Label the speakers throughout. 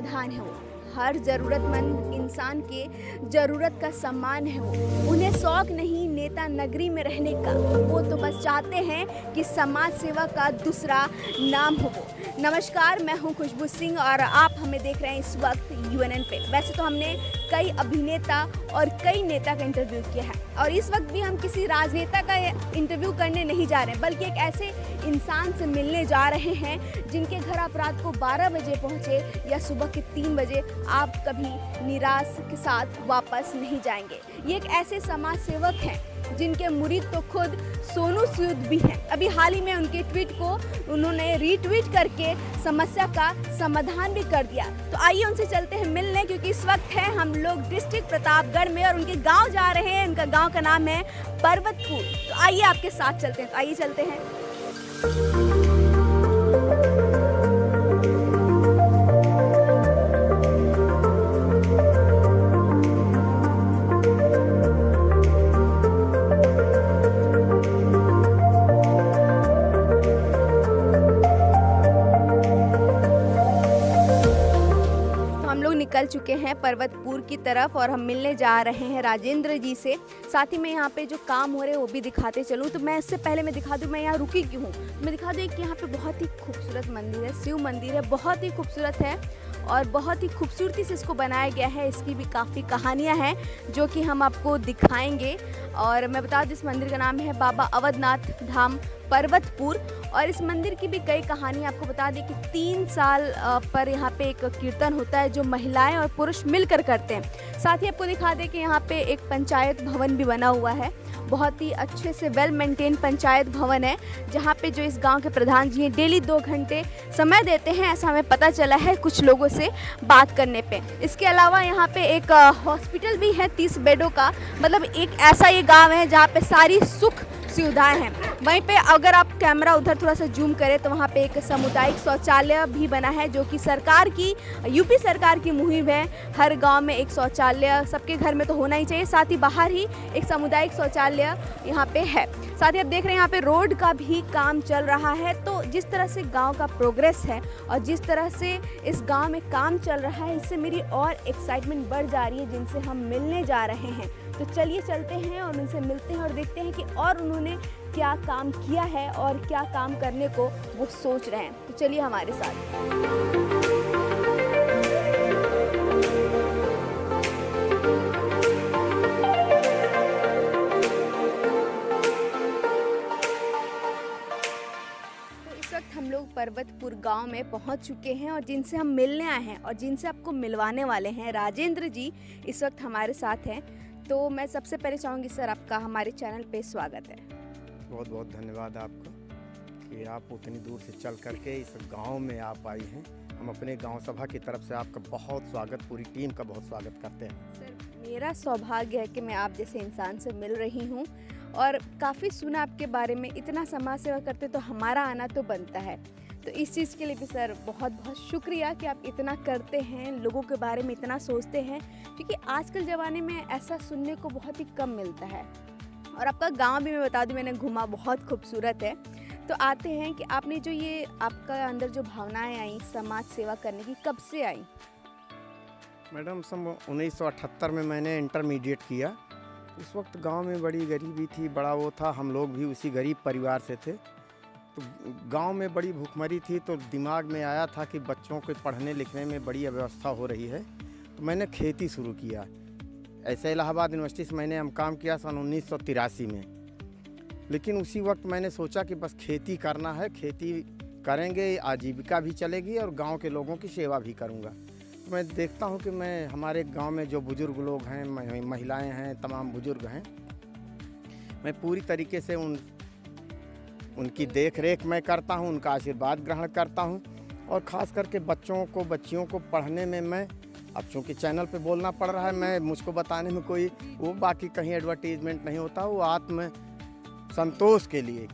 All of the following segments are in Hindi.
Speaker 1: समाधान है वो। हर ज़रूरतमंद इंसान के ज़रूरत का सम्मान है वो। उन्हें शौक नहीं नेता नगरी में रहने का, वो तो बस चाहते हैं कि समाज सेवा का दूसरा नाम हो वो। नमस्कार, मैं हूं खुशबू सिंह और आप हमें देख रहे हैं इस वक्त UNN पे। वैसे तो हमने कई अभिनेता और कई नेता का इंटरव्यू किया है और इस वक्त भी हम किसी राजनेता का इंटरव्यू करने नहीं जा रहे हैं, बल्कि एक ऐसे इंसान से मिलने जा रहे हैं जिनके घर आप रात को 12 बजे पहुंचे या सुबह के 3 बजे आप कभी निराश के साथ वापस नहीं जाएंगे। ये एक ऐसे समाज सेवक हैं जिनके मुरीद तो खुद सोनू सूद भी हैं। अभी हाल ही में उनके ट्वीट को उन्होंने रीट्वीट करके समस्या का समाधान भी कर दिया। तो आइए उनसे चलते हैं मिलने, क्योंकि इस वक्त है हम लोग डिस्ट्रिक्ट प्रतापगढ़ में और उनके गांव जा रहे हैं। उनका गांव का नाम है पर्वतपुर। तो आइए आपके साथ चलते हैं। तो आइए चलते हैं। निकल चुके हैं पर्वतपुर की तरफ और हम मिलने जा रहे हैं राजेंद्र जी से। साथ ही में यहाँ पे जो काम हो रहे हैं वो भी दिखाते चलूँ। तो मैं इससे पहले मैं दिखा दूँ मैं यहाँ रुकी क्यों हूँ। मैं दिखा दूँ कि यहाँ पे बहुत ही खूबसूरत मंदिर है, शिव मंदिर है, बहुत ही खूबसूरत है और बहुत ही खूबसूरती से इसको बनाया गया है। इसकी भी काफ़ी कहानियाँ हैं जो कि हम आपको दिखाएंगे। और मैं बता दूँ इस मंदिर का नाम है बाबा अवधनाथ धाम पर्वतपुर और इस मंदिर की भी कई कहानी आपको बता दें कि 3 साल पर यहाँ पे एक कीर्तन होता है जो महिलाएं और पुरुष मिलकर करते हैं। साथ ही आपको दिखा दें कि यहाँ पे एक पंचायत भवन भी बना हुआ है, बहुत ही अच्छे से वेल मेंटेन पंचायत भवन है, जहाँ पे जो इस गांव के प्रधान जी हैं डेली 2 घंटे समय देते हैं, ऐसा हमें पता चला है कुछ लोगों से बात करने पे। इसके अलावा यहाँ पे एक हॉस्पिटल भी है 30 बेडों का, मतलब एक ऐसा ये गाँव है जहाँ पे सारी सुख सुविधाएं हैं। वहीं पे अगर आप कैमरा उधर थोड़ा सा जूम करें तो वहाँ पे एक सामुदायिक शौचालय भी बना है जो कि सरकार की यूपी सरकार की मुहिम है। हर गांव में एक शौचालय सबके घर में तो होना ही चाहिए, साथ ही बाहर ही एक सामुदायिक शौचालय यहाँ पे है। साथ ही आप देख रहे हैं यहाँ पे रोड का भी काम चल रहा है। तो जिस तरह से गाँव का प्रोग्रेस है और जिस तरह से इस गाँव में काम चल रहा है, इससे मेरी और एक्साइटमेंट बढ़ जा रही है जिनसे हम मिलने जा रहे हैं। तो चलिए चलते हैं और उनसे मिलते हैं और देखते हैं कि और उन्होंने क्या काम किया है और क्या काम करने को वो सोच रहे हैं। तो चलिए हमारे साथ। तो इस वक्त हम लोग पर्वतपुर गांव में पहुंच चुके हैं और जिनसे हम मिलने आए हैं और जिनसे आपको मिलवाने वाले हैं, राजेंद्र जी इस वक्त हमारे साथ हैं। तो मैं सबसे पहले चाहूँगी सर आपका हमारे चैनल पे स्वागत है।
Speaker 2: बहुत बहुत धन्यवाद आपका कि आप उतनी दूर से चल करके इस गांव में आप आई हैं। हम अपने गांव सभा की तरफ से आपका बहुत स्वागत, पूरी टीम का बहुत स्वागत करते हैं।
Speaker 1: सर मेरा सौभाग्य है कि मैं आप जैसे इंसान से मिल रही हूँ और काफ़ी सुना आपके बारे में। इतना समाज सेवा करते तो हमारा आना तो बनता है। तो इस चीज़ के लिए भी सर बहुत बहुत शुक्रिया कि आप इतना करते हैं, लोगों के बारे में इतना सोचते हैं, क्योंकि आजकल ज़माने में ऐसा सुनने को बहुत ही कम मिलता है। और आपका गांव भी मैं बता दूं मैंने घूमा, बहुत खूबसूरत है। तो आते हैं कि आपने जो ये आपका अंदर जो भावनाएं आई समाज सेवा करने की, कब से आई?
Speaker 2: मैडम सन 1978 में मैंने इंटरमीडिएट किया। उस वक्त गांव में बड़ी गरीबी थी, बड़ा वो था, हम लोग भी उसी गरीब परिवार से थे। तो गांव में बड़ी भूखमरी थी, तो दिमाग में आया था कि बच्चों को पढ़ने लिखने में बड़ी अव्यवस्था हो रही है, तो मैंने खेती शुरू किया। ऐसे इलाहाबाद यूनिवर्सिटी से मैंने काम किया सन 1983 में। लेकिन उसी वक्त मैंने सोचा कि बस खेती करना है, खेती करेंगे आजीविका भी चलेगी और गांव के लोगों की सेवा भी करूंगा। तो मैं देखता हूं कि मैं हमारे गांव में जो बुज़ुर्ग लोग हैं, महिलाएं हैं, तमाम बुज़ुर्ग हैं, मैं पूरी तरीके से उनकी देख रेख मैं करता हूं, उनका आशीर्वाद ग्रहण करता हूं और ख़ास करके बच्चियों को पढ़ने में मैं, अब चूँकि चैनल पे बोलना पड़ रहा है, मुझको बताने में कोई वो बाकी कहीं एडवर्टीजमेंट नहीं होता, वो आत्म संतोष के लिए।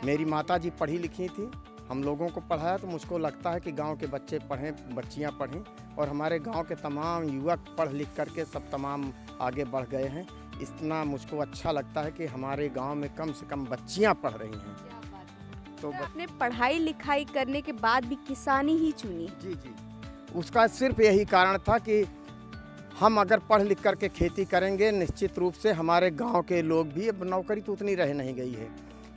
Speaker 2: मेरी माताजी पढ़ी लिखी थी, हम लोगों को पढ़ाया, तो मुझको लगता है कि गांव के बच्चे पढ़ें, बच्चियां पढ़ें और हमारे गांव के तमाम युवक पढ़ लिख करके सब तमाम आगे बढ़ गए हैं। इतना मुझको अच्छा लगता है कि हमारे गांव में कम से कम बच्चियां पढ़ रही हैं।
Speaker 1: तो आपने पढ़ाई लिखाई करने के बाद भी किसानी ही चुनी?
Speaker 2: जी जी। उसका सिर्फ यही कारण था कि हम अगर पढ़ लिख करके खेती करेंगे, निश्चित रूप से हमारे गांव के लोग भी, अब नौकरी तो उतनी रह नहीं गई है,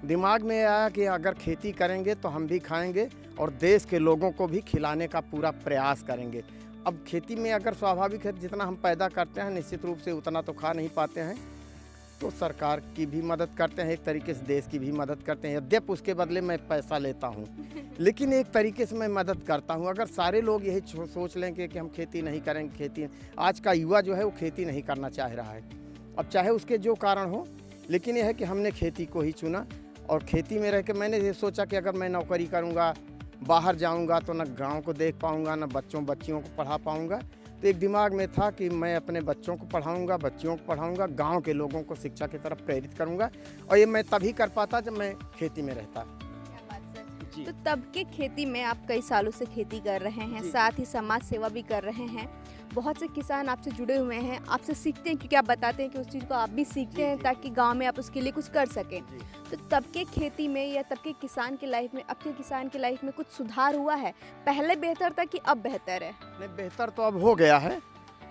Speaker 2: दिमाग में आया कि अगर खेती करेंगे तो हम भी खाएंगे और देश के लोगों को भी खिलाने का पूरा प्रयास करेंगे। अब खेती में अगर स्वाभाविक है जितना हम पैदा करते हैं निश्चित रूप से उतना तो खा नहीं पाते हैं, तो सरकार की भी मदद करते हैं, एक तरीके से देश की भी मदद करते हैं। यद्यप उसके बदले मैं पैसा लेता हूँ, लेकिन एक तरीके से मैं मदद करता हूँ। अगर सारे लोग यही सोच लेंगे कि हम खेती नहीं करेंगे, खेती, आज का युवा जो है वो खेती नहीं करना चाह रहा है। अब चाहे उसके जो कारण हो, लेकिन यह है कि हमने खेती को ही चुना और खेती में रह के मैंने ये सोचा कि अगर मैं नौकरी करूँगा, बाहर जाऊँगा तो न गाँव को देख पाऊँगा, न बच्चियों को पढ़ा पाऊँगा। तो एक दिमाग में था कि मैं अपने बच्चों को पढ़ाऊँगा, बच्चियों को पढ़ाऊँगा, गांव के लोगों को शिक्षा की तरफ प्रेरित करूँगा, और ये मैं तभी कर पाता जब मैं खेती में रहता।
Speaker 1: क्या बात सर। तो तब के खेती में आप कई सालों से खेती कर रहे हैं, साथ ही समाज सेवा भी कर रहे हैं। बहुत से किसान आपसे जुड़े हुए हैं, आपसे सीखते हैं, क्योंकि आप बताते हैं कि उस चीज़ को आप भी सीखते हैं ताकि गांव में आप उसके लिए कुछ कर सकें। तो तब के खेती में या तब के किसान की लाइफ में, अब के किसान की लाइफ में कुछ सुधार हुआ है? पहले बेहतर था कि अब बेहतर है?
Speaker 2: नहीं, बेहतर तो अब हो गया है।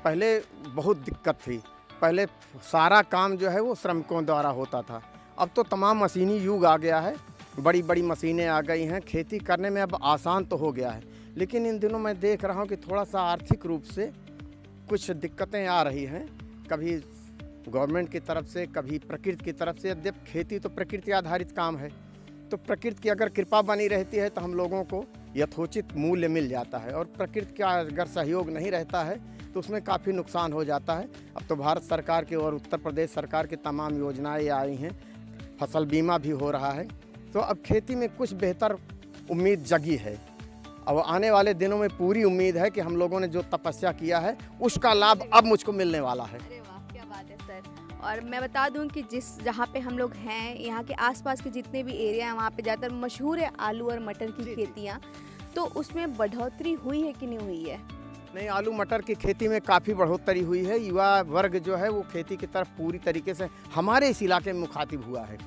Speaker 2: पहले बहुत दिक्कत थी, पहले सारा काम जो है वो श्रमिकों द्वारा होता था। अब तो तमाम मशीनी युग आ गया है, बड़ी बड़ी मशीनें आ गई हैं, खेती करने में अब आसान तो हो गया है। लेकिन इन दिनों मैं देख रहा हूँ कि थोड़ा सा आर्थिक रूप से कुछ दिक्कतें आ रही हैं, कभी गवर्नमेंट की तरफ से, कभी प्रकृति की तरफ से। यद्यप खेती तो प्रकृति आधारित काम है, तो प्रकृति की अगर कृपा बनी रहती है तो हम लोगों को यथोचित मूल्य मिल जाता है, और प्रकृति का अगर सहयोग नहीं रहता है तो उसमें काफ़ी नुकसान हो जाता है। अब तो भारत सरकार की और उत्तर प्रदेश सरकार की तमाम योजनाएं आई हैं, फसल बीमा भी हो रहा है, तो अब खेती में कुछ बेहतर उम्मीद जगी है। अब आने वाले दिनों में पूरी उम्मीद है कि हम लोगों ने जो तपस्या किया है उसका लाभ अब मुझको मिलने वाला है।
Speaker 1: अरे वाह, क्या बात है सर। और मैं बता दूं कि जहाँ पे हम लोग हैं, यहाँ के आसपास के जितने भी एरिया हैं वहाँ पे ज़्यादातर मशहूर है आलू और मटर की खेतियाँ, तो उसमें बढ़ोतरी हुई है कि नहीं हुई है?
Speaker 2: नहीं, आलू मटर की खेती में काफ़ी बढ़ोतरी हुई है। युवा वर्ग जो है वो खेती की तरफ पूरी तरीके से हमारे इस इलाके में मुखातिब हुआ है।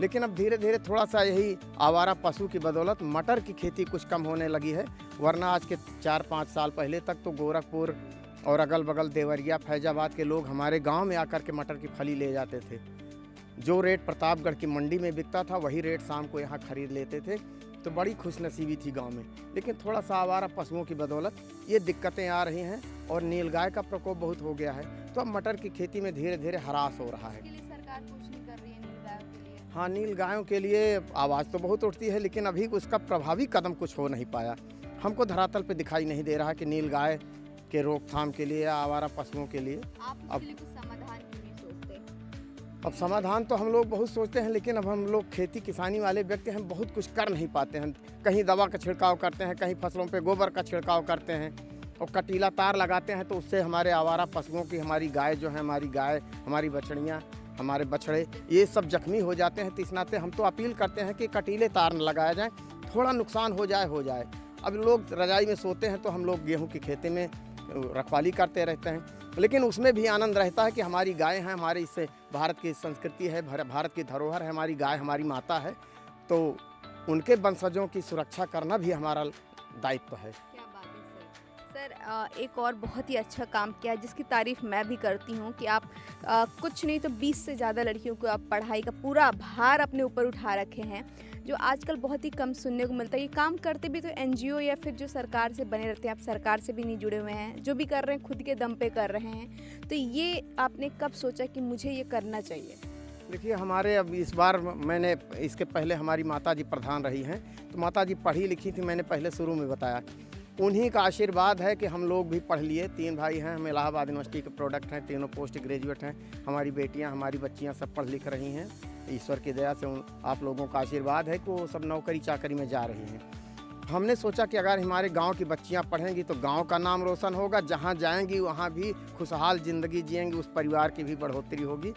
Speaker 2: लेकिन अब धीरे धीरे थोड़ा सा यही आवारा पशु की बदौलत मटर की खेती कुछ कम होने लगी है, वरना आज के 4-5 साल पहले तक तो गोरखपुर और अगल बगल देवरिया, फैजाबाद के लोग हमारे गांव में आकर के मटर की फली ले जाते थे। जो रेट प्रतापगढ़ की मंडी में बिकता था वही रेट शाम को यहाँ खरीद लेते थे, तो बड़ी खुशनसीबी थी गांव में। लेकिन थोड़ा सा आवारा पशुओं की बदौलत ये दिक्कतें आ रही हैं और नीलगाय का प्रकोप बहुत हो गया है, तो अब मटर की खेती में धीरे धीरे ह्रास हो रहा है।
Speaker 1: सरकार कुछ नहीं कर रही है नीलगायों के लिए?
Speaker 2: हाँ, नीलगायों के लिए आवाज़ तो बहुत उठती है, लेकिन अभी उसका प्रभावी कदम कुछ हो नहीं पाया। हमको धरातल पे दिखाई नहीं दे रहा कि नीलगाय के रोकथाम के लिए या आवारा पशुओं के लिए
Speaker 1: आप उसके लिए कुछ समाधान क्यों नहीं सोचते?
Speaker 2: अब समाधान तो हम लोग बहुत सोचते हैं, लेकिन अब हम लोग खेती किसानी वाले व्यक्ति हैं, बहुत कुछ कर नहीं पाते हैं। कहीं दवा का छिड़काव करते हैं, कहीं फसलों पे गोबर का छिड़काव करते हैं और कटीला तार लगाते हैं, तो उससे हमारे आवारा पशुओं की, हमारी गाय जो है, हमारी गाय, हमारी बछड़ियाँ, हमारे बछड़े, ये सब जख्मी हो जाते हैं। तो इस नाते हम तो अपील करते हैं कि कटीले तार न लगाया जाए, थोड़ा नुकसान हो जाए। अब लोग रजाई में सोते हैं तो हम लोग गेहूँ की खेती में रखवाली करते रहते हैं, लेकिन उसमें भी आनंद रहता है कि हमारी गाय हैं, हमारे इससे भारत की संस्कृति है, भारत की धरोहर है, हमारी गाय हमारी माता है, तो उनके वंशजों की सुरक्षा करना भी हमारा दायित्व है।
Speaker 1: क्या बात है सर। एक और बहुत ही अच्छा काम किया जिसकी तारीफ़ मैं भी करती हूँ कि आप कुछ नहीं तो 20 से ज़्यादा लड़कियों को आप पढ़ाई का पूरा भार अपने ऊपर उठा रखे हैं, जो आजकल बहुत ही कम सुनने को मिलता है। ये काम करते भी तो एनजीओ या फिर जो सरकार से बने रहते हैं, आप सरकार से भी नहीं जुड़े हुए हैं, जो भी कर रहे हैं खुद के दम पे कर रहे हैं, तो ये आपने कब सोचा कि मुझे ये करना चाहिए?
Speaker 2: देखिए, हमारे अब इस बार मैंने, इसके पहले हमारी माताजी प्रधान रही हैं, तो माताजी पढ़ी लिखी थी, मैंने पहले शुरू में बताया। उन्हीं का आशीर्वाद है कि हम लोग भी पढ़ लिए। 3 भाई हैं, हम इलाहाबाद यूनिवर्सिटी के प्रोडक्ट हैं, तीनों पोस्ट ग्रेजुएट हैं। हमारी बेटियां, हमारी बच्चियां सब पढ़ लिख रही हैं, ईश्वर की दया से आप लोगों का आशीर्वाद है कि वो सब नौकरी चाकरी में जा रही हैं। हमने सोचा कि अगर हमारे गांव की बच्चियां पढ़ेंगी तो गांव का नाम रोशन होगा, जहां जाएंगी वहां भी खुशहाल ज़िंदगी जिएंगी, उस परिवार की भी बढ़ोतरी होगी।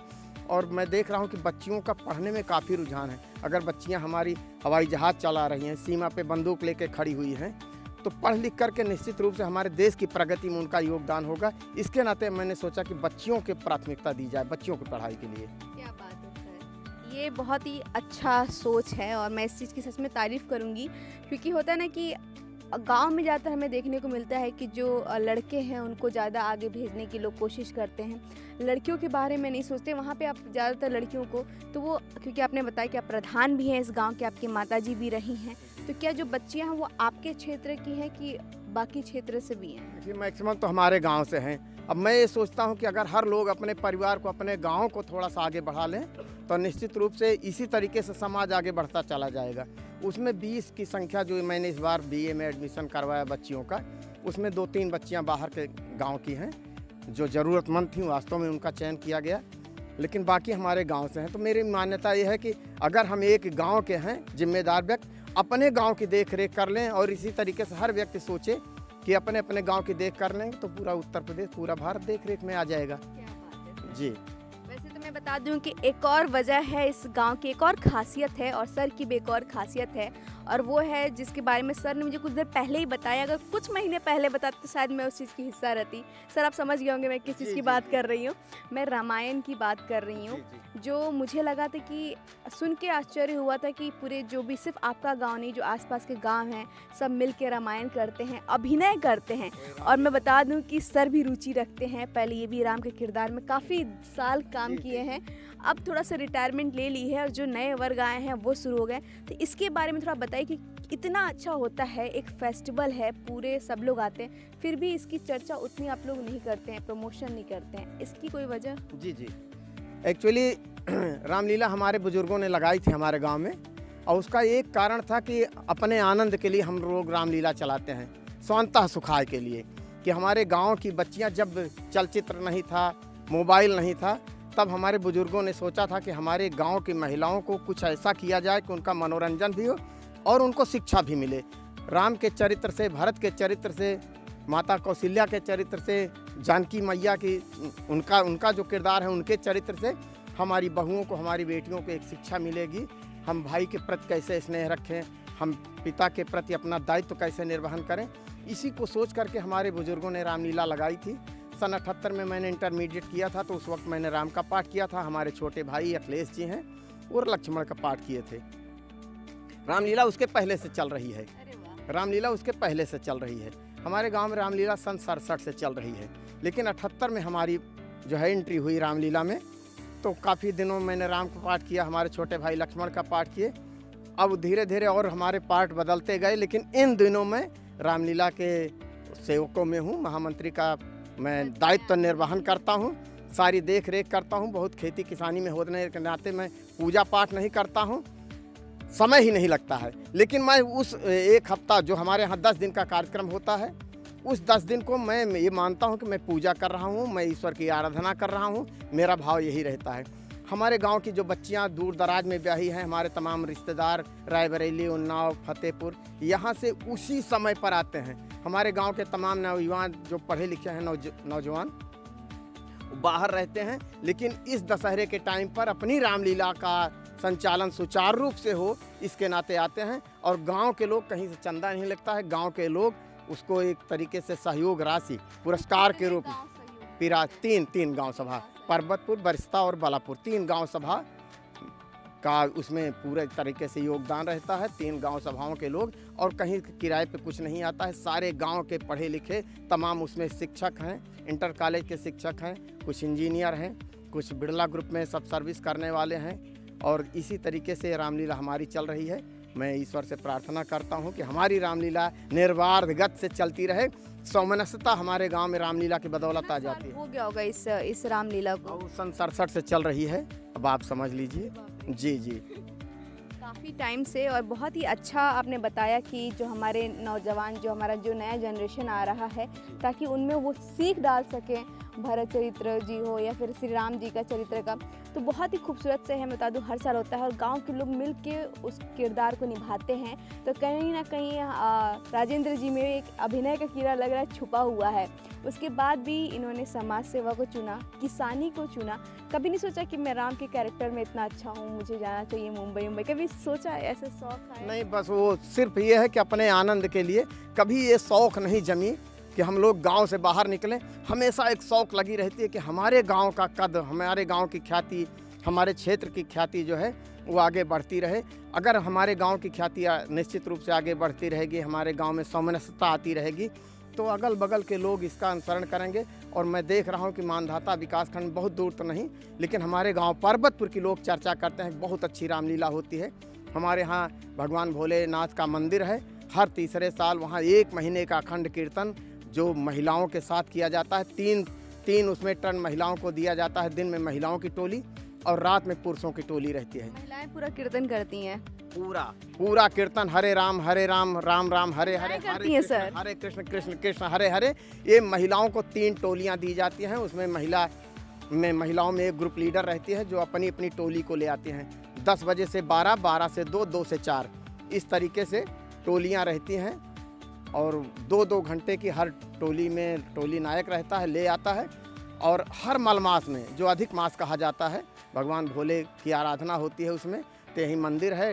Speaker 2: और मैं देख रहा हूं कि बच्चियों का पढ़ने में काफ़ी रुझान है। अगर बच्चियां हमारी हवाई जहाज़ चला रही हैं, सीमा पे बंदूक लेके खड़ी हुई हैं, तो पढ़ लिख करके निश्चित रूप से हमारे देश की प्रगति में उनका योगदान होगा। इसके नाते मैंने सोचा कि बच्चियों की प्राथमिकता दी जाए, बच्चियों की पढ़ाई के लिए।
Speaker 1: क्या बात है सर, ये बहुत ही अच्छा सोच है और मैं इस चीज़ की सच में तारीफ़ करूँगी, क्योंकि होता है ना कि गांव में ज़्यादातर हमें देखने को मिलता है कि जो लड़के हैं उनको ज़्यादा आगे भेजने की लोग कोशिश करते हैं, लड़कियों के बारे में नहीं सोचते। वहाँ पे आप ज़्यादातर लड़कियों को तो वो, क्योंकि आपने बताया कि आप प्रधान भी हैं इस गांव के, आपकी माताजी भी रही हैं, तो क्या जो बच्चियाँ हैं वो आपके क्षेत्र की हैं कि बाकी क्षेत्र से भी हैं?
Speaker 2: देखिए मैक्सिमम तो हमारे गांव से हैं। अब मैं ये सोचता हूं कि अगर हर लोग अपने परिवार को, अपने गांव को थोड़ा सा आगे बढ़ा लें तो निश्चित रूप से इसी तरीके से समाज आगे बढ़ता चला जाएगा। उसमें 20 की संख्या जो मैंने इस बार बीए में एडमिशन करवाया बच्चियों का, उसमें 2-3 बच्चियां बाहर के गांव की हैं जो ज़रूरतमंद थीं, वास्तव में उनका चयन किया गया, लेकिन बाकी हमारे गांव से हैं। तो मेरी मान्यता ये है कि अगर हम एक गांव के हैं जिम्मेदार व्यक्ति, अपने गांव की देख रेख कर लें और इसी तरीके से हर व्यक्ति सोचे कि अपने अपने गांव की देख कर लेंगे तो पूरा उत्तर प्रदेश, पूरा भारत देख रेख में आ जाएगा।
Speaker 1: क्या बात है।
Speaker 2: जी।
Speaker 1: वैसे तो मैं बता दूं कि एक और वजह है इस गांव की, एक और खासियत है और सर की भी एक और खासियत है, और वो है जिसके बारे में सर ने मुझे कुछ देर पहले ही बताया। अगर कुछ महीने पहले बताते तो शायद मैं उस चीज़ की हिस्सा रहती। सर आप समझ गए होंगे मैं किस चीज़ की बात कर रही हूँ। मैं रामायण की बात कर रही हूँ, जो मुझे लगा था कि सुन के आश्चर्य हुआ था कि पूरे जो भी, सिर्फ आपका गांव नहीं, जो आसपास के गांव हैं सब मिल के रामायण करते हैं, अभिनय करते हैं। और मैं बता दूं कि सर भी रुचि रखते हैं, पहले ये भी राम के किरदार में काफ़ी साल काम किए हैं, अब थोड़ा सा रिटायरमेंट ले ली है और जो नए वर्ग आए हैं वो शुरू हो गए। तो इसके बारे में थोड़ा बताइए कि इतना अच्छा होता है, एक फेस्टिवल है, पूरे सब लोग आते हैं, फिर भी इसकी चर्चा उतनी आप लोग नहीं करते हैं, प्रमोशन नहीं करते हैं, इसकी कोई वजह?
Speaker 2: जी जी, एक्चुअली रामलीला हमारे बुजुर्गों ने लगाई थी हमारे गांव में, और उसका एक कारण था कि अपने आनंद के लिए हम लोग रामलीला चलाते हैं, स्वांतः सुखाय के लिए, कि हमारे गांव की बच्चियां, जब चलचित्र नहीं था, मोबाइल नहीं था, तब हमारे बुजुर्गों ने सोचा था कि हमारे गांव की महिलाओं को कुछ ऐसा किया जाए कि उनका मनोरंजन भी हो और उनको शिक्षा भी मिले। राम के चरित्र से, भरत के चरित्र से, माता कौशल्या के चरित्र से, जानकी मैया की उनका जो किरदार है उनके चरित्र से हमारी बहुओं को, हमारी बेटियों को एक शिक्षा मिलेगी। हम भाई के प्रति कैसे स्नेह रखें, हम पिता के प्रति अपना दायित्व कैसे निर्वहन करें, इसी को सोच करके हमारे बुजुर्गों ने रामलीला लगाई थी। सन 78 में मैंने इंटरमीडिएट किया था, तो उस वक्त मैंने राम का पाठ किया था। हमारे छोटे भाई अखिलेश जी हैं और लक्ष्मण का पाठ किए थे। रामलीला उसके पहले से चल रही है, रामलीला उसके पहले से चल रही है। हमारे गांव में रामलीला सन 67 से चल रही है, लेकिन 78 में हमारी जो है एंट्री हुई रामलीला में। तो काफ़ी दिनों मैंने राम का पाठ किया, हमारे छोटे भाई लक्ष्मण का पाठ किए। अब धीरे धीरे और हमारे पाठ बदलते गए, लेकिन इन दिनों में रामलीला के सेवकों में हूँ। महामंत्री का मैं दायित्व निर्वहन करता हूँ, सारी देख रेख करता हूँ। बहुत खेती किसानी में होने के नाते मैं पूजा पाठ नहीं करता हूँ, समय ही नहीं लगता है। लेकिन मैं उस एक हफ्ता जो हमारे यहाँ 10 दिन का कार्यक्रम होता है, उस 10 दिन को मैं ये मानता हूँ कि मैं पूजा कर रहा हूँ, मैं ईश्वर की आराधना कर रहा हूँ। मेरा भाव यही रहता है। हमारे गांव की जो बच्चियां दूर दराज में ब्याही हैं, हमारे तमाम रिश्तेदार रायबरेली, उन्नाव, फतेहपुर, यहाँ से उसी समय पर आते हैं। हमारे गांव के तमाम नौजवान जो पढ़े लिखे हैं, नौजवान बाहर रहते हैं, लेकिन इस दशहरे के टाइम पर अपनी रामलीला का संचालन सुचारू रूप से हो, इसके नाते आते हैं। और गांव के लोग, कहीं से चंदा नहीं लगता है, गांव के लोग उसको एक तरीके से सहयोग राशि पुरस्कार के रूप में, पिरा तीन गांव सभा, पर्वतपुर, बरिस्ता और बालापुर, 3 गांव सभा का उसमें पूरे तरीके से योगदान रहता है। 3 गांव सभाओं के लोग, और कहीं किराए पे कुछ नहीं आता है। सारे गांव के पढ़े लिखे तमाम उसमें शिक्षक हैं, इंटर कॉलेज के शिक्षक हैं, कुछ इंजीनियर हैं, कुछ बिरला ग्रुप में सब सर्विस करने वाले हैं। और इसी तरीके से रामलीला हमारी चल रही है। मैं ईश्वर से प्रार्थना करता हूं कि हमारी रामलीला निर्बाध गति से चलती रहे। सौमनस्यता हमारे गांव में रामलीला की बदौलत आ जाती है।
Speaker 1: हो गया होगा इस रामलीला को?
Speaker 2: सन 67 से चल रही है, अब आप समझ लीजिए। जी जी,
Speaker 1: काफ़ी टाइम से। और बहुत ही अच्छा आपने बताया कि जो हमारे नौजवान, जो हमारा जो नया जनरेशन आ रहा है, ताकि उनमें वो सीख डाल सकें, भरत चरित्र जी हो या फिर श्री राम जी का चरित्र का, तो बहुत ही खूबसूरत से है। बता दूं हर साल होता है और गांव के लोग मिल के उस किरदार को निभाते हैं। तो कहीं ना कहीं राजेंद्र जी में एक अभिनय का कीड़ा लग रहा है, छुपा हुआ है। उसके बाद भी इन्होंने समाज सेवा को चुना, किसानी को चुना। कभी नहीं सोचा कि मैं राम के कैरेक्टर में इतना अच्छा हूँ, मुझे जाना चाहिए मुंबई? कभी सोचा है ऐसे शौक है?
Speaker 2: नहीं, बस वो सिर्फ ये है कि अपने आनंद के लिए। कभी ये शौक नहीं जमी कि हम लोग गांव से बाहर निकलें। हमेशा एक शौक लगी रहती है कि हमारे गांव का कद, हमारे गांव की ख्याति, हमारे क्षेत्र की ख्याति जो है वो आगे बढ़ती रहे। अगर हमारे गांव की ख्याति निश्चित रूप से आगे बढ़ती रहेगी, हमारे गांव में सामंजस्यता आती रहेगी, तो अगल बगल के लोग इसका अनुसरण करेंगे। और मैं देख रहा हूं कि मानधाता विकासखंड बहुत दूर तो नहीं, लेकिन हमारे गांव पर्वतपुर की लोग चर्चा करते हैं, बहुत अच्छी रामलीला होती है। हमारे यहाँ भगवान भोलेनाथ का मंदिर है, हर तीसरे साल वहाँ 1 महीने का अखंड कीर्तन जो महिलाओं के साथ किया जाता है। तीन उसमें टर्न महिलाओं को दिया जाता है, दिन में महिलाओं की टोली और रात में पुरुषों की टोली रहती है।
Speaker 1: महिलाएं पूरा कीर्तन करती हैं,
Speaker 2: पूरा कीर्तन हरे राम राम राम हरे हरे,
Speaker 1: करती हैं सर।
Speaker 2: हरे कृष्ण कृष्ण कृष्ण हरे हरे। ये महिलाओं को 3 टोलियां दी जाती हैं। उसमें महिलाओं में एक ग्रुप लीडर रहती है जो अपनी अपनी टोली को ले आती हैं। 10 बजे से 12, 12 से 2, 2 से 4, इस तरीके से टोलियां रहती हैं। और 2-2 घंटे की हर टोली में टोली नायक रहता है, ले आता है। और हर मलमास में जो अधिक मास कहा जाता है, भगवान भोले की आराधना होती है उसमें। तो यही मंदिर है,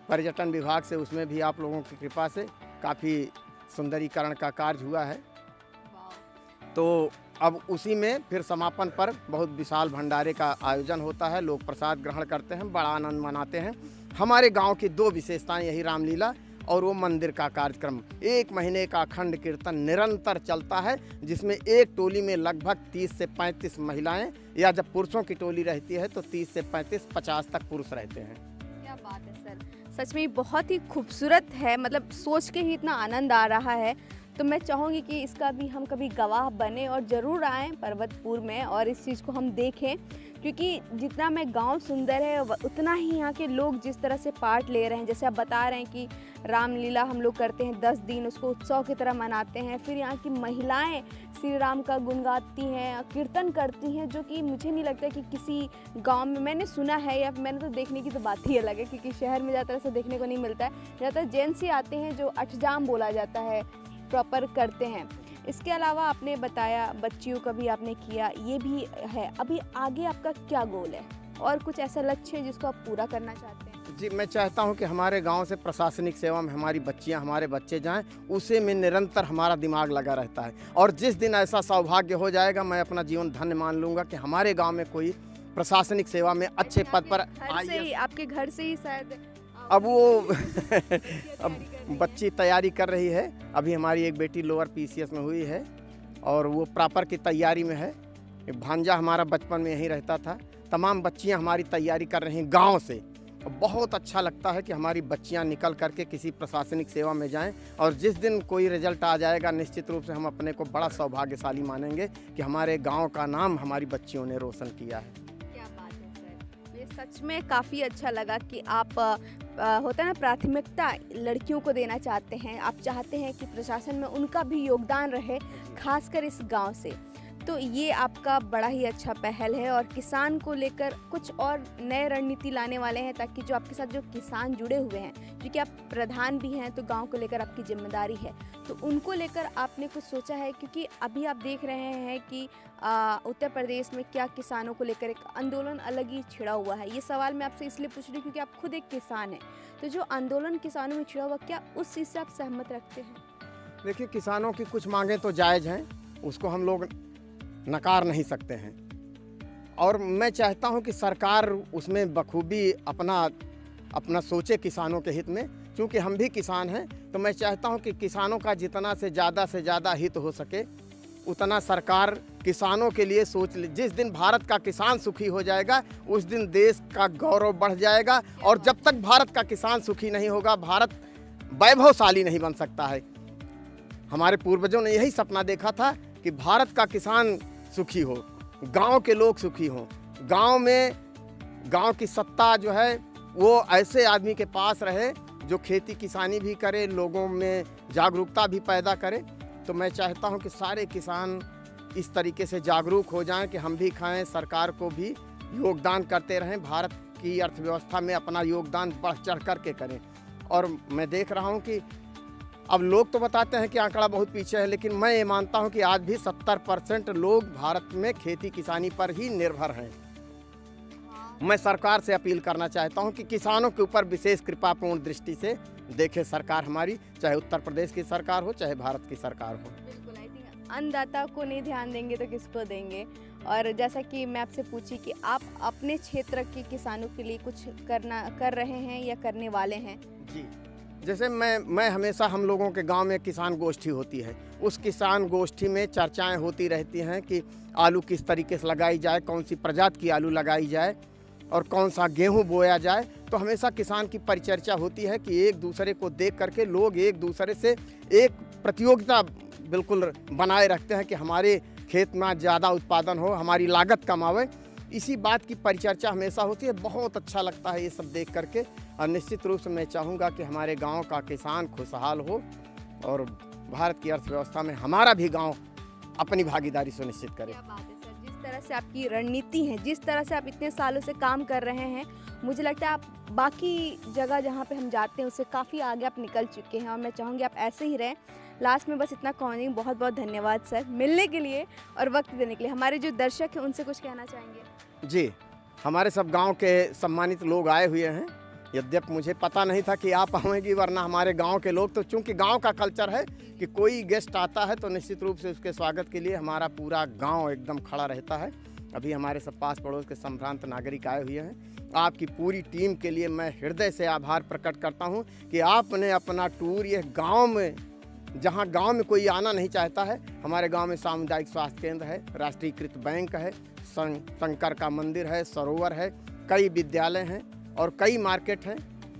Speaker 2: पर्यटन विभाग से उसमें भी आप लोगों की कृपा से काफ़ी सुंदरीकरण का कार्य हुआ है। तो अब उसी में फिर समापन पर बहुत विशाल भंडारे का आयोजन होता है, लोग प्रसाद ग्रहण करते हैं, बड़ा आनंद मनाते हैं। हमारे गांव की 2 विशेषताएं यही रामलीला और वो मंदिर का कार्यक्रम। 1 महीने का अखंड कीर्तन निरंतर चलता है, जिसमें एक टोली में लगभग 30 से 35 महिलाएं, या जब पुरुषों की टोली रहती है तो 30 से 35, 50 तक पुरुष रहते हैं।
Speaker 1: क्या बात है सर, सच में बहुत ही खूबसूरत है, मतलब सोच के ही इतना आनंद आ रहा है। तो मैं चाहूँगी कि इसका भी हम कभी गवाह बने और ज़रूर आएँ पर्वतपुर में और इस चीज़ को हम देखें, क्योंकि जितना मैं गांव सुंदर है उतना ही यहाँ के लोग जिस तरह से पार्ट ले रहे हैं। जैसे आप बता रहे हैं कि रामलीला हम लोग करते हैं 10 दिन, उसको उत्सव की तरह मनाते हैं। फिर यहाँ की महिलाएं श्री राम का गुण गाती हैं, कीर्तन करती हैं, जो कि मुझे नहीं लगता कि किसी गांव में मैंने सुना है, या मैंने तो देखने की तो बात ही अलग है, क्योंकि शहर में ज़्यादातर ऐसा देखने को नहीं मिलता है। ज़्यादातर जेंट्स ही आते हैं जो अठजाम बोला जाता है प्रॉपर करते हैं। इसके अलावा आपने बताया बच्चियों का भी आपने किया, ये भी है। अभी आगे आपका क्या गोल है और कुछ ऐसा लक्ष्य है जिसको आप पूरा करना चाहते हैं?
Speaker 2: जी, मैं चाहता हूं कि हमारे गांव से प्रशासनिक सेवा में हमारी बच्चियां, हमारे बच्चे जाएं, उसे में निरंतर हमारा दिमाग लगा रहता है। और जिस दिन ऐसा सौभाग्य हो जाएगा, मैं अपना जीवन धन्य मान लूँगा कि हमारे गाँव में कोई प्रशासनिक सेवा में अच्छे पद पर
Speaker 1: आपके घर से ही शायद
Speaker 2: अब वो अब बच्ची तैयारी कर रही है। अभी हमारी एक बेटी लोअर PCS में हुई है और वो प्रॉपर की तैयारी में है। भांजा हमारा बचपन में यहीं रहता था। तमाम बच्चियां हमारी तैयारी कर रही हैं गांव से। बहुत अच्छा लगता है कि हमारी बच्चियां निकल करके किसी प्रशासनिक सेवा में जाएं, और जिस दिन कोई रिजल्ट आ जाएगा निश्चित रूप से हम अपने को बड़ा सौभाग्यशाली मानेंगे कि हमारे गाँव का नाम हमारी बच्चियों ने रोशन किया है।
Speaker 1: सच में काफ़ी अच्छा लगा कि आप होता है ना, प्राथमिकता लड़कियों को देना चाहते हैं। आप चाहते हैं कि प्रशासन में उनका भी योगदान रहे, खासकर इस गांव से। तो ये आपका बड़ा ही अच्छा पहल है और किसान को लेकर कुछ और नए रणनीति लाने वाले हैं, ताकि जो आपके साथ जो किसान जुड़े हुए हैं, क्योंकि आप प्रधान भी हैं तो गांव को लेकर आपकी जिम्मेदारी है, तो उनको लेकर आपने कुछ सोचा है? क्योंकि अभी आप देख रहे हैं कि उत्तर प्रदेश में क्या किसानों को लेकर एक आंदोलन अलग ही छिड़ा हुआ है। ये सवाल मैं आपसे इसलिए पूछ रही हूँ क्योंकि आप खुद एक किसान हैं। तो जो आंदोलन किसानों में छिड़ा हुआ, क्या उस चीज़ से आप सहमत रखते हैं?
Speaker 2: देखिए, किसानों की कुछ मांगें तो जायज़ हैं, उसको हम लोग नकार नहीं सकते हैं। और मैं चाहता हूं कि सरकार उसमें बखूबी अपना सोचे किसानों के हित में। क्योंकि हम भी किसान हैं, तो मैं चाहता हूं कि किसानों का जितना से ज़्यादा हित हो सके उतना सरकार किसानों के लिए सोच ले। जिस दिन भारत का किसान सुखी हो जाएगा, उस दिन देश का गौरव बढ़ जाएगा। और जब तक भारत का किसान सुखी नहीं होगा, भारत वैभवशाली नहीं बन सकता है। हमारे पूर्वजों ने यही सपना देखा था कि भारत का किसान सुखी हो, गांव के लोग सुखी हों, गांव की सत्ता जो है वो ऐसे आदमी के पास रहे जो खेती किसानी भी करे, लोगों में जागरूकता भी पैदा करे। तो मैं चाहता हूं कि सारे किसान इस तरीके से जागरूक हो जाएं कि हम भी खाएं, सरकार को भी योगदान करते रहें, भारत की अर्थव्यवस्था में अपना योगदान बढ़ चढ़ करके करें। और मैं देख रहा हूं कि अब लोग तो बताते हैं कि आंकड़ा बहुत पीछे है, लेकिन मैं ये मानता हूं कि आज भी 70% लोग भारत में खेती किसानी पर ही निर्भर हैं। मैं सरकार से अपील करना चाहता हूं कि किसानों के ऊपर विशेष कृपापूर्ण दृष्टि से देखे सरकार हमारी, चाहे उत्तर प्रदेश की सरकार हो, चाहे भारत की सरकार हो।
Speaker 1: बिल्कुल, आई थिंक अन्नदाता को नहीं ध्यान देंगे तो किसको देंगे। और जैसा कि मैं आपसे पूछी कि आप अपने क्षेत्र के किसानों के लिए कुछ कर रहे हैं या करने वाले हैं?
Speaker 2: जी, जैसे मैं हमेशा हम लोगों के गांव में किसान गोष्ठी होती है, उस किसान गोष्ठी में चर्चाएं होती रहती हैं कि आलू किस तरीके से लगाई जाए, कौन सी प्रजाति की आलू लगाई जाए और कौन सा गेहूं बोया जाए। तो हमेशा किसान की परिचर्चा होती है कि एक दूसरे को देख करके लोग एक दूसरे से एक प्रतियोगिता बिल्कुल बनाए रखते हैं कि हमारे खेत में ज़्यादा उत्पादन हो, हमारी लागत कम आवे। इसी बात की परिचर्चा हमेशा होती है। बहुत अच्छा लगता है ये सब देख करके और निश्चित रूप से मैं चाहूँगा कि हमारे गांव का किसान खुशहाल हो और भारत की अर्थव्यवस्था में हमारा भी गांव अपनी भागीदारी सुनिश्चित करे।
Speaker 1: क्या बात है सर, जिस तरह से आपकी रणनीति है, जिस तरह से आप इतने सालों से काम कर रहे हैं, मुझे लगता है आप बाकी जगह जहाँ पे हम जाते हैं उससे काफ़ी आगे आप निकल चुके हैं और मैं चाहूँगी आप ऐसे ही रहें। लास्ट में बस इतना कहूँगी, बहुत बहुत धन्यवाद सर मिलने के लिए और वक्त देने के लिए। हमारे जो दर्शक हैं उनसे कुछ कहना चाहेंगे?
Speaker 2: जी, हमारे सब गांव के सम्मानित लोग आए हुए हैं। यद्यपि मुझे पता नहीं था कि आप आएंगी, वरना हमारे गांव के लोग तो चूंकि गांव का कल्चर है कि कोई गेस्ट आता है तो निश्चित रूप से उसके स्वागत के लिए हमारा पूरा गांव एकदम खड़ा रहता है। अभी हमारे सब पास पड़ोस के संभ्रांत नागरिक आए हुए हैं। आपकी पूरी टीम के लिए मैं हृदय से आभार प्रकट करता हूँ कि आपने अपना टूर ये गाँव में, जहाँ गांव में कोई आना नहीं चाहता है, हमारे गांव में सामुदायिक स्वास्थ्य केंद्र है, राष्ट्रीयकृत बैंक है, शंकर का मंदिर है, सरोवर है, कई विद्यालय हैं और कई मार्केट हैं।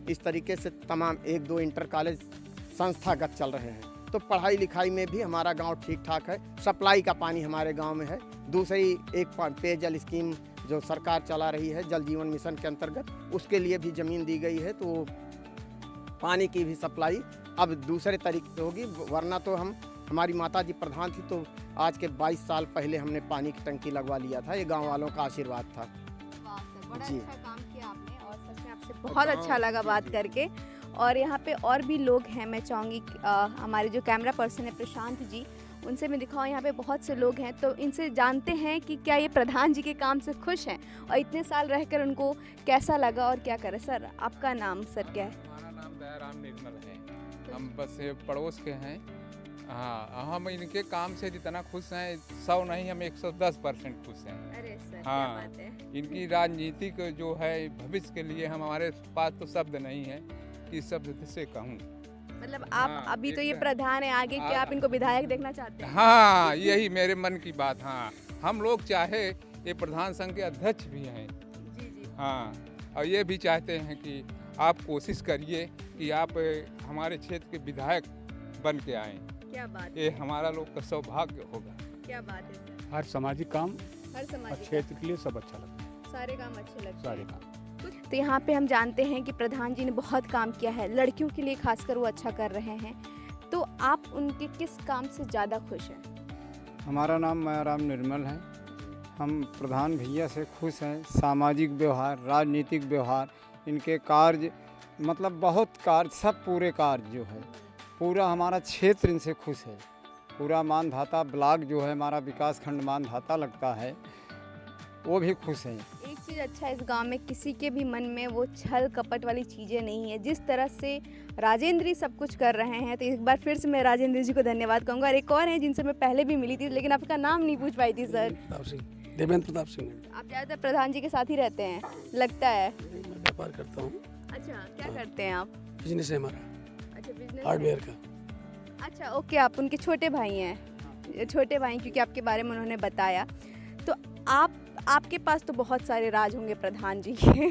Speaker 2: इस तरीके से तमाम 1-2 इंटर कॉलेज संस्थागत चल रहे हैं। तो पढ़ाई लिखाई में भी हमारा गांव ठीक ठाक है। सप्लाई का पानी हमारे गांव में है। दूसरी एक पेयजल स्कीम जो सरकार चला रही है जल जीवन मिशन के अंतर्गत, उसके लिए भी ज़मीन दी गई है, तो पानी की भी सप्लाई अब दूसरे तरीके से होगी। वरना तो हमारी माता जी प्रधान थी तो आज के 22 साल पहले हमने पानी की टंकी लगवा लिया था। ये गांव वालों का आशीर्वाद था।
Speaker 1: बड़ा
Speaker 2: जी।
Speaker 1: अच्छा काम किया आपने और सच में आपसे बहुत अच्छा लगा बात करके। और यहाँ पे और भी लोग हैं, मैं चाहूँगी हमारे जो कैमरा पर्सन है प्रशांत जी, उनसे मैं दिखाऊँ। यहाँ पे बहुत से लोग हैं तो इनसे जानते हैं कि क्या ये प्रधान जी के काम से खुश हैं और इतने साल रहकर उनको कैसा लगा और क्या करें। सर आपका नाम सर क्या है?
Speaker 3: हमारा नाम दयाराम निर्मल है। हम बस ये पड़ोस के हैं। हाँ, हम इनके काम से जितना खुश हैं 100 नहीं, हम 110% खुश हैं।
Speaker 1: अरे सर
Speaker 3: हाँ,
Speaker 1: क्या बात है।
Speaker 3: इनकी राजनीतिक जो है भविष्य के लिए हमारे पास तो शब्द नहीं है कि शब्द से कहूँ।
Speaker 1: मतलब आप
Speaker 3: हाँ,
Speaker 1: अभी तो ये
Speaker 3: एकदम।
Speaker 1: प्रधान है, आगे क्या आप इनको विधायक देखना चाहते हैं?
Speaker 3: हाँ, यही मेरे मन की बात। हाँ, हम लोग चाहे ये प्रधान संघ के अध्यक्ष भी हैं।
Speaker 1: जी जी।
Speaker 3: हाँ, और ये भी चाहते हैं कि आप कोशिश करिए कि आप हमारे क्षेत्र के विधायक बन के आएँ।
Speaker 1: क्या बात
Speaker 3: ये हमारा लोग का सौभाग्य होगा।
Speaker 1: क्या बात है सर।
Speaker 4: हर सामाजिक काम
Speaker 1: हर
Speaker 4: और
Speaker 1: समाज
Speaker 4: क्षेत्र के लिए सब अच्छा लगता है।
Speaker 1: सारे काम अच्छे लगते
Speaker 4: सारे
Speaker 1: हैं।
Speaker 4: काम
Speaker 1: तो यहाँ पे हम जानते हैं कि प्रधान जी ने बहुत काम किया है, लड़कियों के लिए खासकर वो अच्छा कर रहे हैं। तो आप उनके किस काम से ज़्यादा खुश हैं?
Speaker 4: हमारा नाम मायाराम निर्मल है। हम प्रधान भैया से खुश हैं। सामाजिक व्यवहार, राजनीतिक व्यवहार, इनके कार्य, मतलब बहुत कार्य, सब पूरे कार्य जो है पूरा हमारा क्षेत्र इनसे खुश है। पूरा मानधाता ब्लॉक जो है हमारा विकास खंड मानधाता लगता है, वो भी खुश हैं।
Speaker 1: एक चीज़ अच्छा है, इस गांव में किसी के भी मन में वो छल कपट वाली चीज़ें नहीं है। जिस तरह से राजेंद्र जी सब कुछ कर रहे हैं, तो एक बार फिर से मैं राजेंद्र जी को धन्यवाद कहूँगा। और एक और हैं जिनसे मैं पहले भी मिली थी, लेकिन आपका नाम नहीं पूछ पाई थी सर।
Speaker 5: प्रताप सिंह, देवेंद्र प्रताप सिंह।
Speaker 1: आप ज़्यादातर प्रधान जी के साथ ही रहते हैं लगता है।
Speaker 5: मैं व्यापार करता हूँ।
Speaker 1: अच्छा, क्या करते हैं आप?
Speaker 5: बिजनेस है हमारा,
Speaker 1: अच्छा, बिजनेस
Speaker 5: हार्डवेयर का।
Speaker 1: अच्छा ओके, आप उनके छोटे भाई हैं। छोटे भाई क्योंकि आपके बारे में उन्होंने बताया। तो आपके पास तो बहुत सारे राज होंगे प्रधान जी के।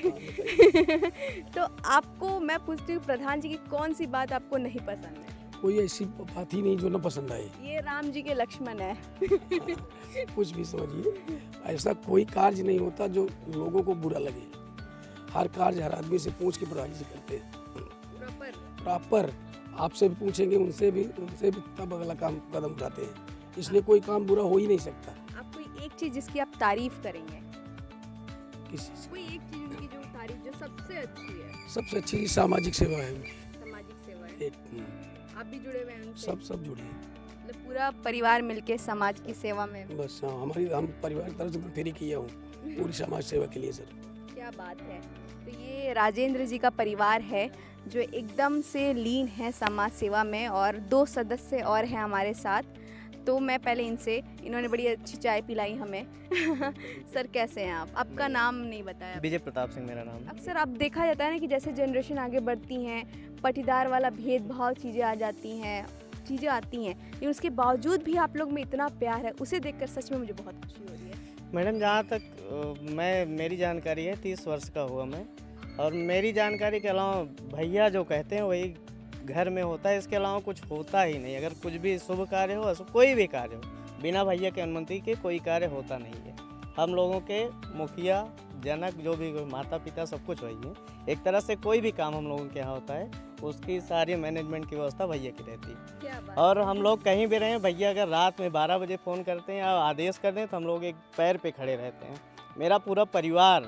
Speaker 1: तो आपको मैं पूछती हूँ, प्रधान जी की कौन सी बात आपको नहीं पसंद है?
Speaker 5: कोई ऐसी बात ही नहीं जो न पसंद आए।
Speaker 1: ये राम जी के लक्ष्मण है।
Speaker 5: कुछ भी समझिए, ऐसा कोई कार्य नहीं होता जो लोगों को बुरा लगे। हर कार्य हर आदमी से पूछ के प्रधान जी करते हैं प्रॉपर। आपसे भी पूछेंगे, उनसे भी तब अगला कदम उठाते हैं। इसलिए कोई काम बुरा हो ही नहीं सकता।
Speaker 1: आप कोई एक चीज जिसकी आप तारीफ करेंगे?
Speaker 5: किसी से
Speaker 1: कोई एक चीज उनकी जो तारीफ जो सबसे अच्छी है?
Speaker 5: सबसे अच्छी सामाजिक सेवा है उनकी।
Speaker 1: सामाजिक सेवा है। आप भी जुड़े हुए हैं उनसे?
Speaker 5: सब जुड़े हैं।
Speaker 1: मतलब पूरा परिवार मिलके समाज की सेवा में।
Speaker 5: बस हाँ, हम परिवार की तरफ से फेरी किया हूँ पूरी समाज सेवा के लिए सर।
Speaker 1: क्या बात है। तो ये राजेंद्र जी का परिवार है जो एकदम से लीन है समाज सेवा में, और 2 सदस्य और हैं हमारे साथ। तो मैं पहले इन्होंने बड़ी अच्छी चाय पिलाई हमें। सर कैसे हैं आप? आपका नाम नहीं बताया।
Speaker 6: विजय प्रताप सिंह मेरा नाम है।
Speaker 1: अक्सर अब देखा जाता है ना कि जैसे जनरेशन आगे बढ़ती हैं, पटीदार वाला भेदभाव चीज़ें आ जाती हैं, चीज़ें आती हैं, लेकिन उसके बावजूद भी आप लोग में इतना प्यार है, उसे देखकर सच में मुझे बहुत खुशी हो रही है।
Speaker 6: मैडम जहाँ तक मेरी जानकारी है 30 वर्ष का हुआ मैं, और मेरी जानकारी के अलावा भैया जो कहते हैं वही घर में होता है, इसके अलावा कुछ होता ही नहीं। अगर कुछ भी शुभ कार्य हो, कोई भी कार्य हो, बिना भैया के अनुमति के कोई कार्य होता नहीं है। हम लोगों के मुखिया जनक जो भी माता पिता सब कुछ वही है। एक तरह से कोई भी काम हम लोगों के यहाँ होता है उसकी सारी मैनेजमेंट की व्यवस्था भैया की रहती है।
Speaker 1: क्या बात
Speaker 6: और हम लोग कहीं भी रहें, भैया अगर रात में 12 बजे फ़ोन करते हैं या आदेश कर दें तो हम लोग एक पैर पे खड़े रहते हैं। मेरा पूरा परिवार।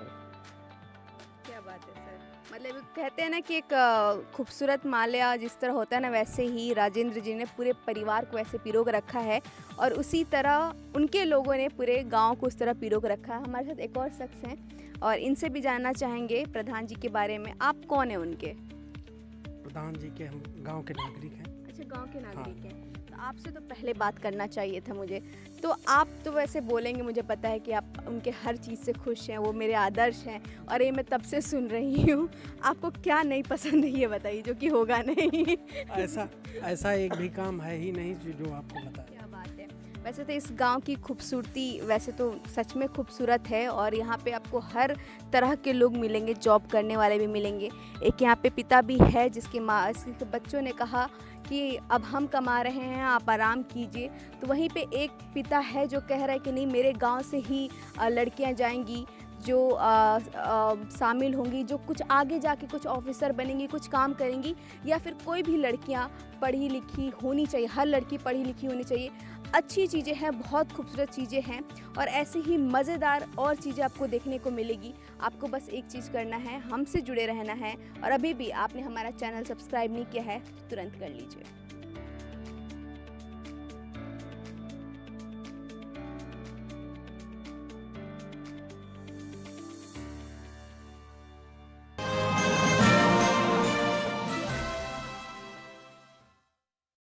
Speaker 1: क्या बात है सर। मतलब कहते हैं ना कि एक खूबसूरत माल्या जिस तरह होता है ना, वैसे ही राजेंद्र जी ने पूरे परिवार को ऐसे पिरोग रखा है, और उसी तरह उनके लोगों ने पूरे गांव को उस तरह पिरोग रखा है। हमारे साथ एक और शख्स हैं और इनसे भी जानना चाहेंगे प्रधान जी के बारे में। आप कौन हैं उनके?
Speaker 5: प्रधान जी के हम गांव के नागरिक हैं।
Speaker 1: अच्छा, गांव के नागरिक हैं। तो आपसे तो पहले बात करना चाहिए था मुझे। तो आप तो वैसे बोलेंगे, मुझे पता है कि आप उनके हर चीज़ से खुश हैं, वो मेरे आदर्श हैं, और ये मैं तब से सुन रही हूँ। आपको क्या नहीं पसंद है ये बताइए, जो कि होगा नहीं।
Speaker 5: ऐसा एक भी काम है ही नहीं जो आपको बताया।
Speaker 1: क्या बात है। वैसे तो इस गांव की खूबसूरती वैसे तो सच में खूबसूरत है, और यहाँ पे आपको हर तरह के लोग मिलेंगे, जॉब करने वाले भी मिलेंगे। एक यहाँ पे पिता भी है जिसके बच्चों ने कहा कि अब हम कमा रहे हैं, आप आराम कीजिए। तो वहीं पे एक पिता है जो कह रहा है कि नहीं, मेरे गांव से ही लड़कियां जाएंगी जो शामिल होंगी, जो कुछ आगे जाके कुछ ऑफिसर बनेंगी, कुछ काम करेंगी, या फिर कोई भी लड़कियां पढ़ी लिखी होनी चाहिए। हर लड़की पढ़ी लिखी होनी चाहिए। अच्छी चीज़ें हैं, बहुत खूबसूरत चीज़ें हैं, और ऐसे ही मज़ेदार और चीज़ें आपको देखने को मिलेगी। आपको बस एक चीज़ करना है, हमसे जुड़े रहना है, और अभी भी आपने हमारा चैनल सब्सक्राइब नहीं किया है तो तुरंत कर लीजिए।